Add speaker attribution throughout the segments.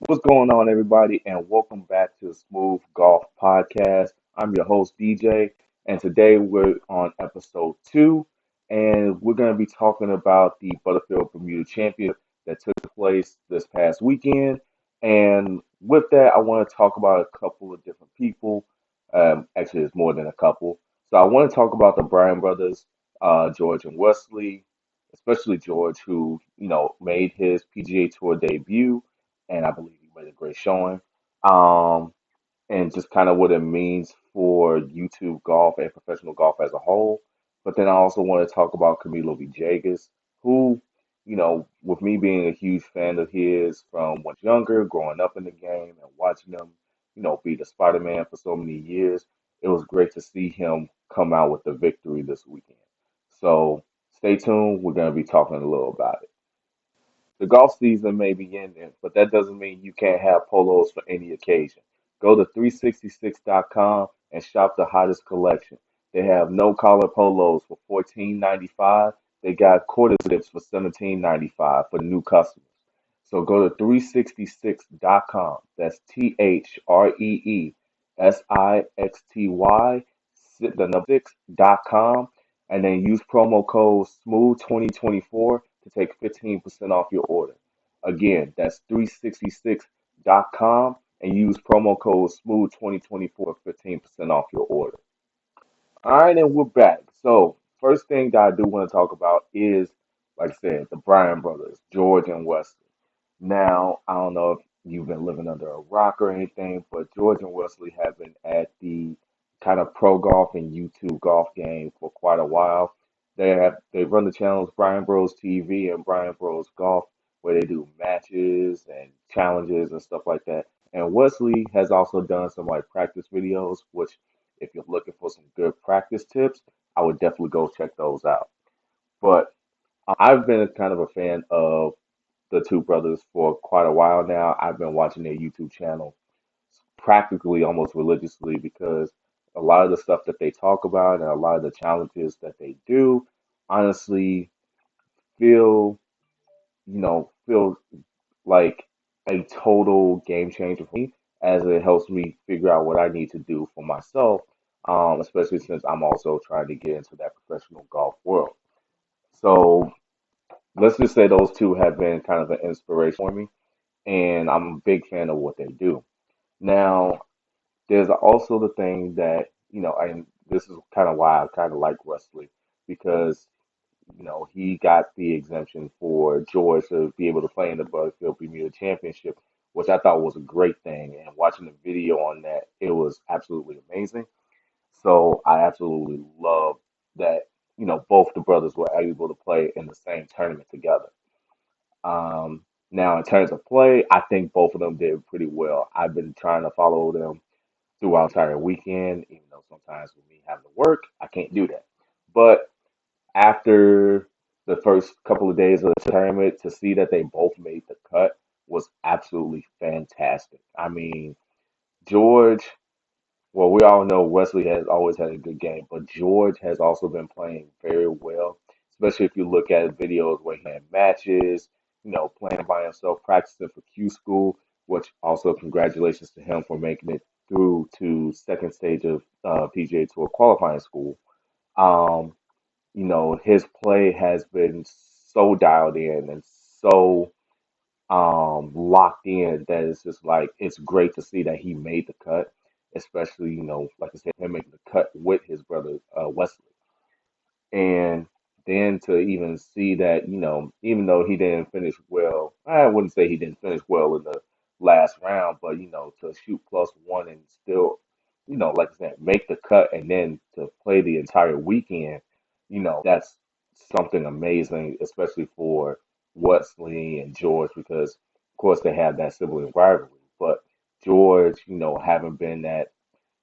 Speaker 1: What's going on, everybody, and welcome back to the Smooth Golf Podcast. I'm your host, DJ, and today we're on episode two, and we're going to be talking about the Butterfield Bermuda Championship that took place this past weekend. And with that, I want to talk about a couple of different people. Actually, it's more than a couple. So I want to talk about the Bryan brothers, George and Wesley, especially George, who made his PGA Tour debut and I believe he made a great showing. Um, and just kind of what it means for YouTube golf and professional golf as a whole. But then I also want to talk about Camilo Villegas, who, with me being a huge fan of his from when I was younger, growing up in the game and watching him, be the Spider-Man for so many years, it was great to see him come out with the victory this weekend. So stay tuned. We're going to be talking a little about it. The golf season may be ending, but that doesn't mean you can't have polos for any occasion. Go to 366.com and shop the hottest collection. They have no collar polos for $14.95. They got quarter zips for $17.95 for new customers. So go to 366.com. That's THREESIXTY, the number 6.com, and then use promo code SMOOTH2024 to take 15% off your order. Again, that's 366.com and use promo code SMOOTH2024 for 15% off your order. All right, and we're back. So, first thing that I do want to talk about is, like I said, the Bryan brothers, George and Wesley. Now, I don't know if you've been living under a rock or anything, but George and Wesley have been at the kind of pro golf and YouTube golf game for quite a while. They run the channels Bryan Bros TV and Bryan Bros Golf, where they do matches and challenges and stuff like that. And Wesley has also done some like practice videos, which if you're looking for some good practice tips, I would definitely go check those out. But I've been kind of a fan of the two brothers for quite a while now. I've been watching their YouTube channel practically almost religiously because a lot of the stuff that they talk about and a lot of the challenges that they do honestly feel, feel like a total game changer for me as it helps me figure out what I need to do for myself, especially since I'm also trying to get into that professional golf world. So let's just say those two have been kind of an inspiration for me, and I'm a big fan of what they do. Now, there's also the thing that, and this is kind of why I kind of like Wesley because, he got the exemption for George to be able to play in the Butterfield Bermuda Championship, which I thought was a great thing. And watching the video on that, it was absolutely amazing. So I absolutely love that, both the brothers were able to play in the same tournament together. Now, in terms of play, I think both of them did pretty well. I've been trying to follow them throughout the entire weekend, even though sometimes with me having to work, I can't do that. But after the first couple of days of the tournament, to see that they both made the cut was absolutely fantastic. I mean, George, well, we all know Wesley has always had a good game, but George has also been playing very well, especially if you look at videos where he had matches, playing by himself, practicing for Q school, which also congratulations to him for making it through to second stage of PGA Tour qualifying school. Um, his play has been so dialed in and so locked in that it's just like it's great to see that he made the cut, especially, like I said, him making the cut with his brother Wesley. And then to even see that, even though he didn't finish well, I wouldn't say he didn't finish well in the last round, but to shoot plus one and still, like I said, make the cut and then to play the entire weekend, that's something amazing, especially for Wesley and George, because of course they have that sibling rivalry. But George, having been at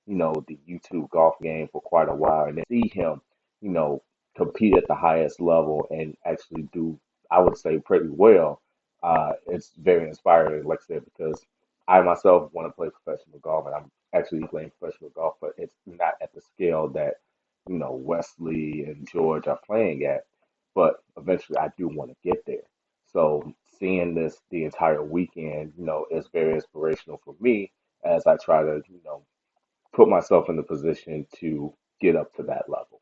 Speaker 1: the YouTube golf game for quite a while and then see him, you know, compete at the highest level and actually do, I would say, pretty well. It's very inspiring, like I said, because I myself want to play professional golf and I'm actually playing professional golf, but it's not at the scale that, Wesley and George are playing at. But eventually I do want to get there. So seeing this the entire weekend, is very inspirational for me as I try to, put myself in the position to get up to that level.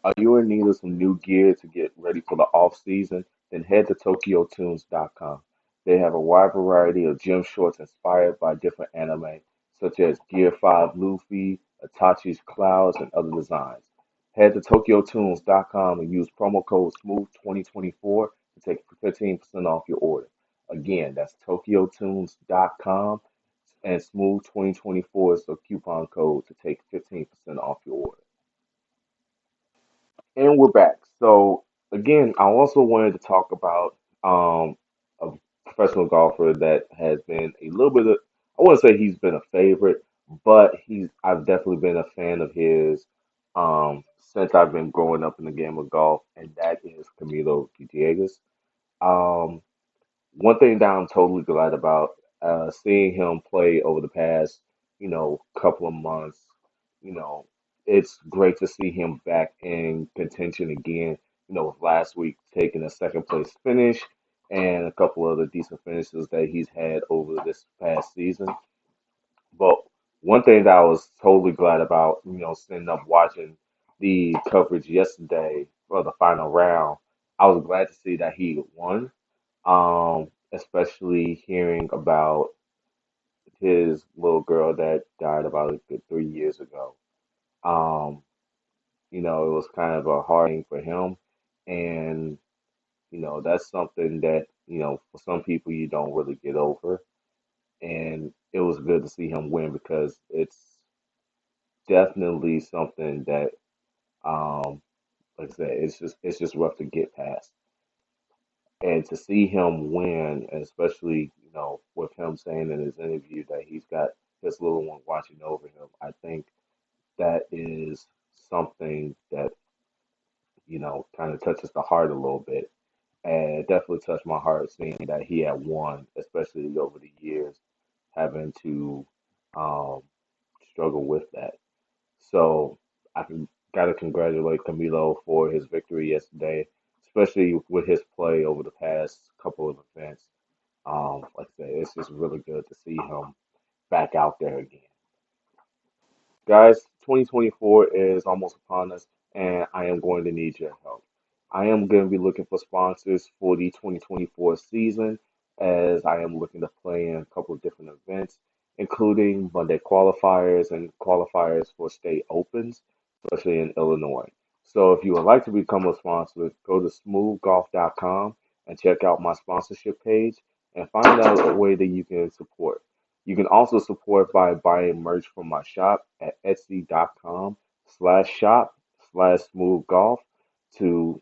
Speaker 1: Are you in need of some new gear to get ready for the off season? Then head to TokyoTunes.com. They have a wide variety of gym shorts inspired by different anime, such as Gear 5 Luffy, Itachi's Clouds, and other designs. Head to TokyoTunes.com and use promo code SMOOTH2024 to take 15% off your order. Again, that's TokyoTunes.com and SMOOTH2024 is the coupon code to take 15% off your order. And we're back. So again, I also wanted to talk about a professional golfer that has been a little bit of, I wouldn't say he's been a favorite, but I've definitely been a fan of his since I've been growing up in the game of golf, and that is Camilo Villegas. Um, One thing that I'm totally glad about, seeing him play over the past, couple of months, you know, it's great to see him back in contention again. With last week taking a second place finish and a couple of the decent finishes that he's had over this past season. But one thing that I was totally glad about, sitting up watching the coverage yesterday for the final round, I was glad to see that he won, especially hearing about his little girl that died about a good 3 years ago. Um, it was kind of a hard thing for him, and that's something that for some people you don't really get over. And it was good to see him win because it's definitely something that, um, like I said, it's just rough to get past. And to see him win, and especially, with him saying in his interview that he's got his little one watching over him, I think that is something that, kind of touches the heart a little bit. And it definitely touched my heart seeing that he had won, especially over the years, having to um, struggle with that. So gotta congratulate Camilo for his victory yesterday, especially with his play over the past couple of events. Like I said, it's just really good to see him back out there again. Guys, 2024 is almost upon us, and I am going to need your help. I am going to be looking for sponsors for the 2024 season, as I am looking to play in a couple of different events, including Monday qualifiers and qualifiers for state opens, especially in Illinois. So if you would like to become a sponsor, go to smoothgolf.com and check out my sponsorship page and find out a way that you can support. You can also support by buying merch from my shop at etsy.com/shop/smoothgolf to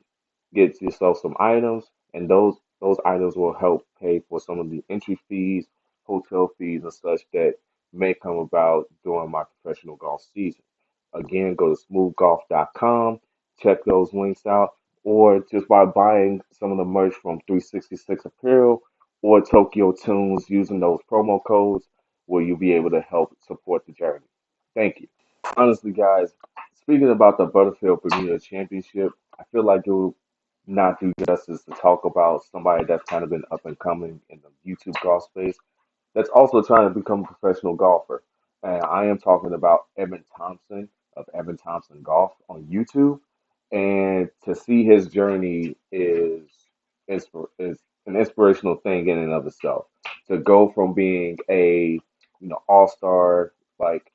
Speaker 1: get yourself some items, and those items will help pay for some of the entry fees, hotel fees, and such that may come about during my professional golf season. Again, go to smoothgolf.com, check those links out, or just by buying some of the merch from 366 Apparel or Tokyo Tunes using those promo codes, where you'll be able to help support the journey. Thank you. Honestly, guys, speaking about the Butterfield Bermuda Championship, I feel like it would not do justice to talk about somebody that's kind of been up and coming in the YouTube golf space that's also trying to become a professional golfer. And I am talking about Evan Thompson of Evan Thompson Golf on YouTube. And to see his journey is an inspirational thing in and of itself. To go from being a all-star like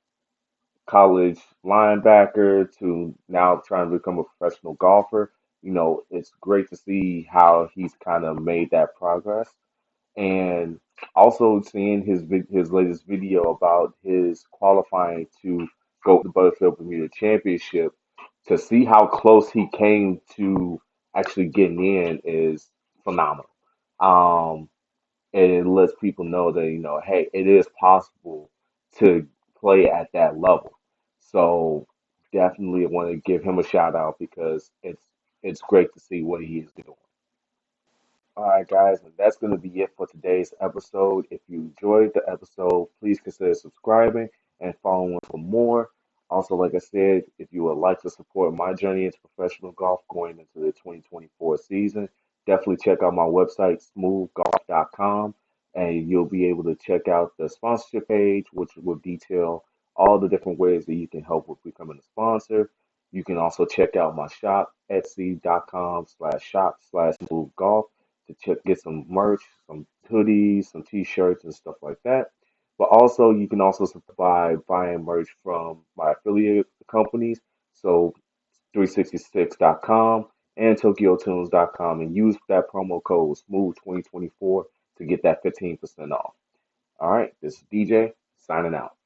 Speaker 1: college linebacker to now trying to become a professional golfer, it's great to see how he's kind of made that progress. And also seeing his latest video about his qualifying to go to the Butterfield Bermuda Championship, to see how close he came to actually getting in is phenomenal. Um, and it lets people know that hey, it is possible to play at that level. So definitely want to give him a shout out because it's great to see what he is doing. All right, guys, and that's going to be it for today's episode. If you enjoyed the episode, please consider subscribing and following for more. Also, like I said, if you would like to support my journey into professional golf going into the 2024 season, definitely check out my website, smoothgolf.com, and you'll be able to check out the sponsorship page, which will detail all the different ways that you can help with becoming a sponsor. You can also check out my shop, etsy.com/shop/smoothgolf to get some merch, some hoodies, some t-shirts and stuff like that. But also you can also buy buying merch from my affiliate companies. So 366.com and TokyoTunes.com and use that promo code SMOOTH2024 to get that 15% off. All right, this is DJ signing out.